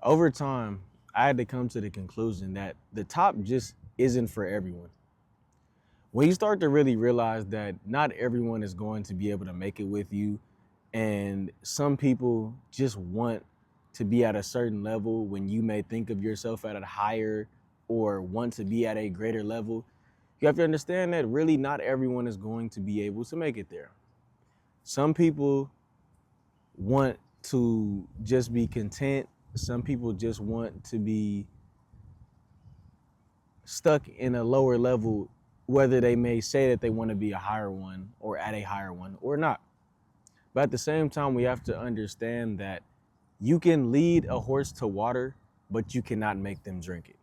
Over time, I had to come to the conclusion that the top just isn't for everyone. When you start to really realize that not everyone is going to be able to make it with you, and some people just want to be at a certain level when you may think of yourself at a higher or want to be at a greater level, you have to understand that really not everyone is going to be able to make it there. Some people want to just be content. Some people just want to be stuck in a lower level, whether they may say that they want to be a higher one or at a higher one or not. But at the same time, we have to understand that you can lead a horse to water, but you cannot make them drink it.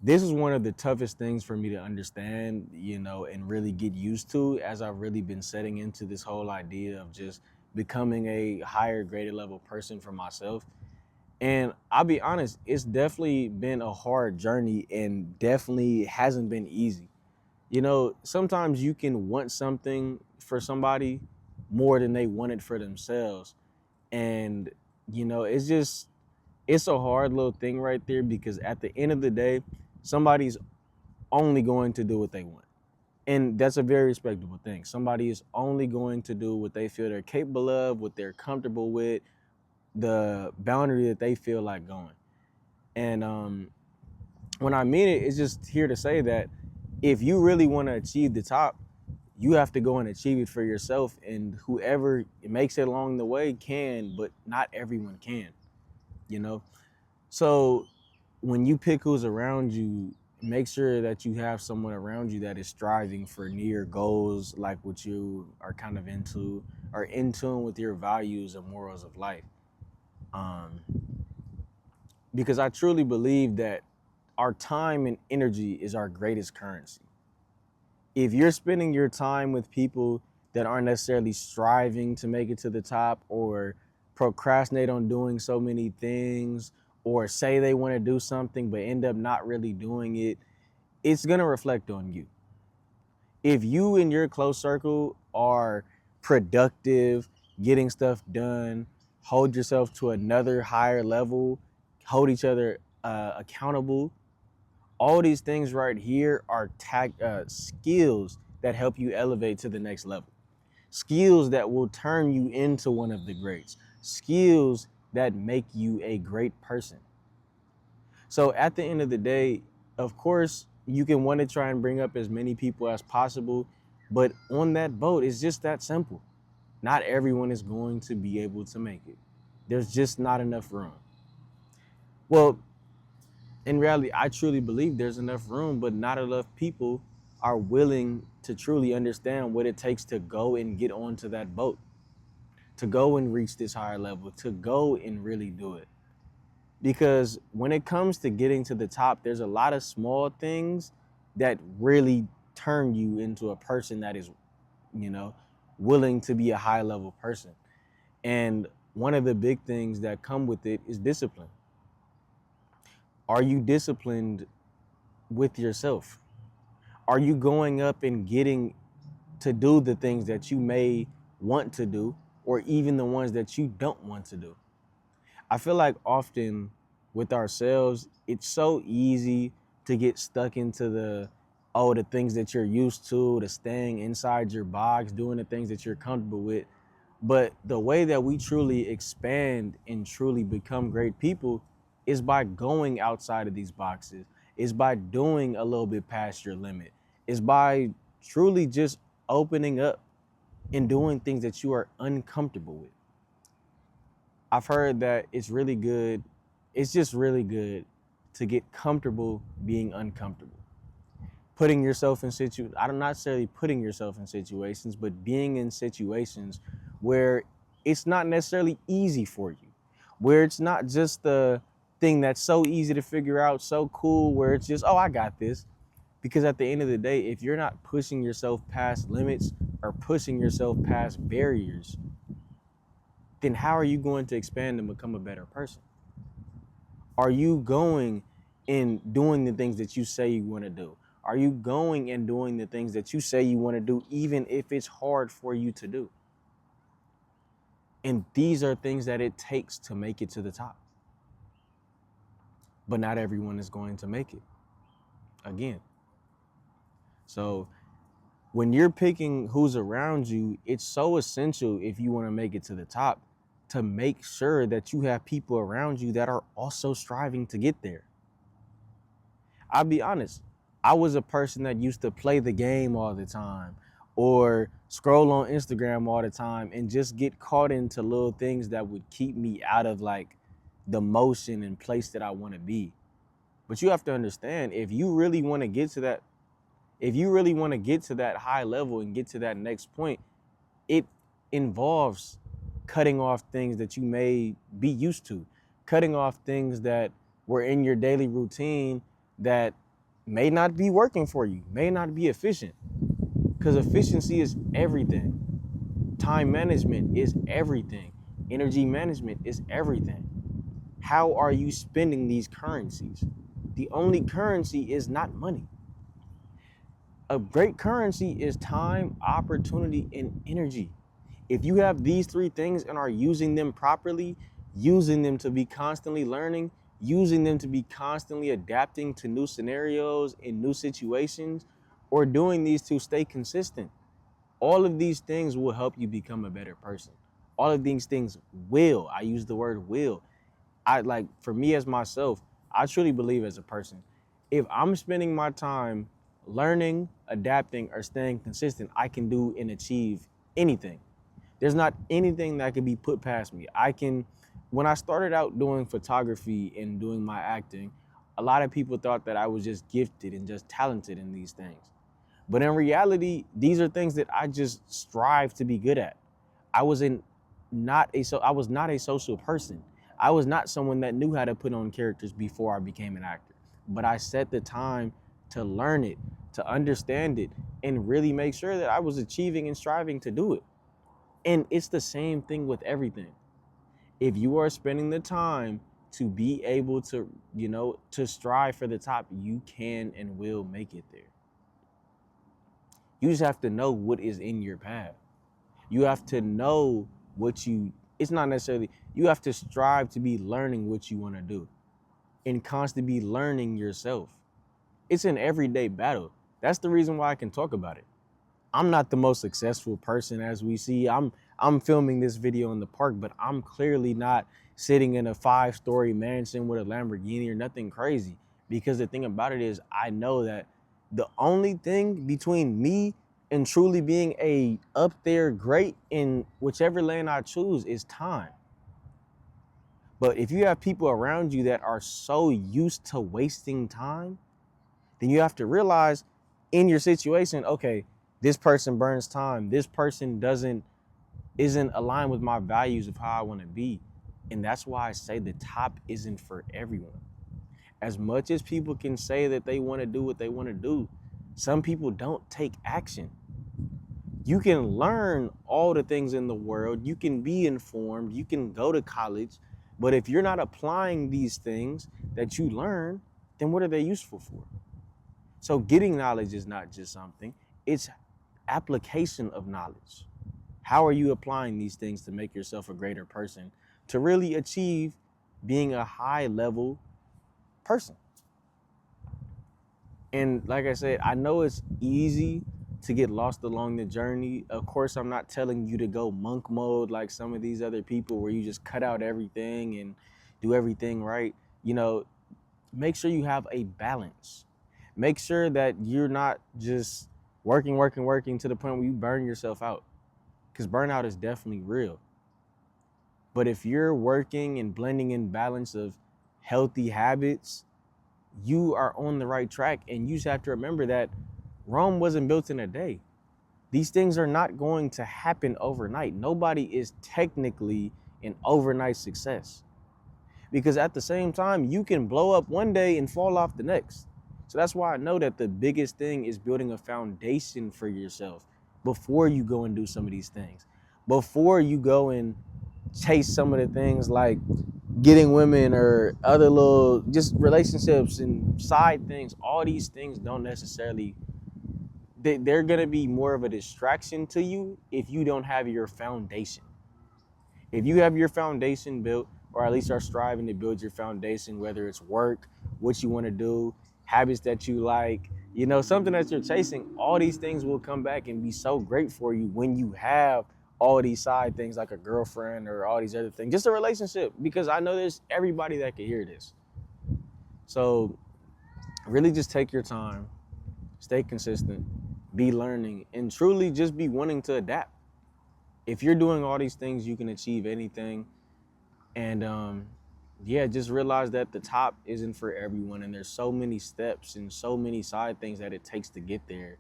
This is one of the toughest things for me to understand, and really get used to as I've really been setting into this whole idea of just becoming a higher, greater level person for myself. And I'll be honest, it's definitely been a hard journey and definitely hasn't been easy. Sometimes you can want something for somebody more than they want it for themselves. And, it's a hard little thing right there because at the end of the day, somebody's only going to do what they want. And that's a very respectable thing. Somebody is only going to do what they feel they're capable of, what they're comfortable with, the boundary that they feel like going. And when I mean it, it's just here to say that if you really want to achieve the top, you have to go and achieve it for yourself. And whoever makes it along the way can, but not everyone can, you know? So when you pick who's around you, make sure that you have someone around you that is striving for near goals like what you are kind of into, or in tune with your values and morals of life. Um, because I truly believe that our time and energy is our greatest currency. If you're spending your time with people that aren't necessarily striving to make it to the top, or procrastinate on doing so many things, or say they want to do something but end up not really doing it, it's going to reflect on you. If you and your close circle are productive, getting stuff done, hold yourself to another higher level, hold each other accountable, all these things right here are skills that help you elevate to the next level. Skills that will turn you into one of the greats. Skills that make you a great person. So at the end of the day, of course, you can want to try and bring up as many people as possible, but on that boat, it's just that simple. Not everyone is going to be able to make it. There's just not enough room. Well, in reality, I truly believe there's enough room, but not enough people are willing to truly understand what it takes to go and get onto that boat, to go and reach this higher level, to go and really do it. Because when it comes to getting to the top, there's a lot of small things that really turn you into a person that is, you know, willing to be a high level person. And one of the big things that come with it is discipline. Are you disciplined with yourself? Are you going up and getting to do the things that you may want to do, or even the ones that you don't want to do? I feel like often with ourselves, it's so easy to get stuck into the things that you're used to, the staying inside your box, doing the things that you're comfortable with. But the way that we truly expand and truly become great people is by going outside of these boxes, is by doing a little bit past your limit, is by truly just opening up and doing things that you are uncomfortable with. I've heard that it's just really good to get comfortable being uncomfortable. Putting yourself in I'm not necessarily putting yourself in situations, but being in situations where it's not necessarily easy for you, where it's not just the thing that's so easy to figure out, so cool, where it's just, oh, I got this. Because at the end of the day, if you're not pushing yourself past limits or pushing yourself past barriers, then how are you going to expand and become a better person? Are you going and doing the things that you say you want to do? Are you going and doing the things that you say you want to do, even if it's hard for you to do? And these are things that it takes to make it to the top. but not everyone is going to make it again. So when you're picking who's around you, it's so essential if you want to make it to the top to make sure that you have people around you that are also striving to get there. I'll be honest, I was a person that used to play the game all the time or scroll on Instagram all the time and just get caught into little things that would keep me out of like the motion and place that I want to be. But you have to understand, if you really want to get to that, if you really want to get to that high level and get to that next point, it involves cutting off things that you may be used to, cutting off things that were in your daily routine that may not be working for you, may not be efficient. Because efficiency is everything. Time management is everything. Energy management is everything. How are you spending these currencies? The only currency is not money. A great currency is time, opportunity, and energy. If you have these three things and are using them properly, using them to be constantly learning, using them to be constantly adapting to new scenarios and new situations, or doing these to stay consistent, all of these things will help you become a better person. All of these things will, I use the word will. I like, for me as myself, I truly believe as a person, if I'm spending my time learning, adapting, or staying consistent, I can do and achieve anything. There's not anything that can be put past me. When I started out doing photography and doing my acting, a lot of people thought that I was just gifted and just talented in these things. But in reality, these are things that I just strive to be good at. I was in I was not a social person. I was not someone that knew how to put on characters before I became an actor. But I set the time to learn it, to understand it, and really make sure that I was achieving and striving to do it. And it's the same thing with everything. If you are spending the time to be able to, to strive for the top, you can and will make it there. You just have to know what is in your path. You have to know it's not necessarily, you have to strive to be learning what you want to do and constantly be learning yourself. It's an everyday battle. That's the reason why I can talk about it. I'm not the most successful person as we see. I'm filming this video in the park, but I'm clearly not sitting in a 5-story mansion with a Lamborghini or nothing crazy. Because the thing about it is, I know that the only thing between me and truly being a up there great in whichever lane I choose is time. But if you have people around you that are so used to wasting time, then you have to realize in your situation, okay, this person burns time. This person isn't aligned with my values of how I want to be. And that's why I say the top isn't for everyone. As much as people can say that they want to do what they want to do, some people don't take action. You can learn all the things in the world. You can be informed. You can go to college. But if you're not applying these things that you learn, then what are they useful for? So getting knowledge is not just something, it's application of knowledge. How are you applying these things to make yourself a greater person, to really achieve being a high level person? And like I said, I know it's easy to get lost along the journey. Of course, I'm not telling you to go monk mode like some of these other people where you just cut out everything and do everything right. Make sure you have a balance. Make sure that you're not just working to the point where you burn yourself out. Because burnout is definitely real. But if you're working and blending in balance of healthy habits, you are on the right track. And you just have to remember that Rome wasn't built in a day. These things are not going to happen overnight. Nobody is technically an overnight success. Because at the same time, you can blow up one day and fall off the next. So that's why I know that the biggest thing is building a foundation for yourself before you go and do some of these things. Before you go and chase some of the things like getting women or other little just relationships and side things. All these things don't necessarily, they're going to be more of a distraction to you if you don't have your foundation. If you have your foundation built, or at least are striving to build your foundation, whether it's work, what you want to do, habits that you like, something that you're chasing. All these things will come back and be so great for you when you have all these side things like a girlfriend or all these other things, just a relationship, because I know there's everybody that can hear this. So really just take your time, stay consistent, be learning, and truly just be wanting to adapt. If you're doing all these things, you can achieve anything. And yeah, just realize that the top isn't for everyone. And there's so many steps and so many side things that it takes to get there,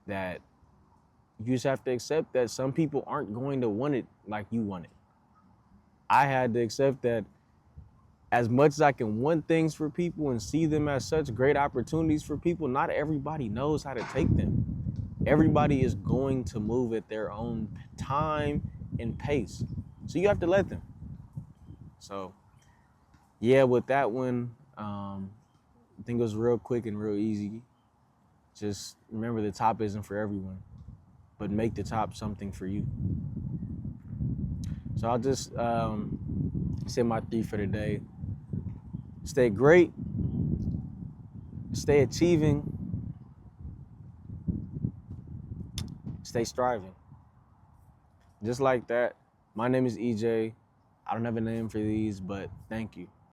that you just have to accept that some people aren't going to want it like you want it. I had to accept that as much as I can want things for people and see them as such great opportunities for people, not everybody knows how to take them. Everybody is going to move at their own time and pace. So you have to let them. So yeah, with that one, I think it was real quick and real easy. Just remember the top isn't for everyone, but make the top something for you. So I'll just say my 3 for the day. Stay great, stay achieving, stay striving. Just like that. My name is EJ. I don't have a name for these, but thank you.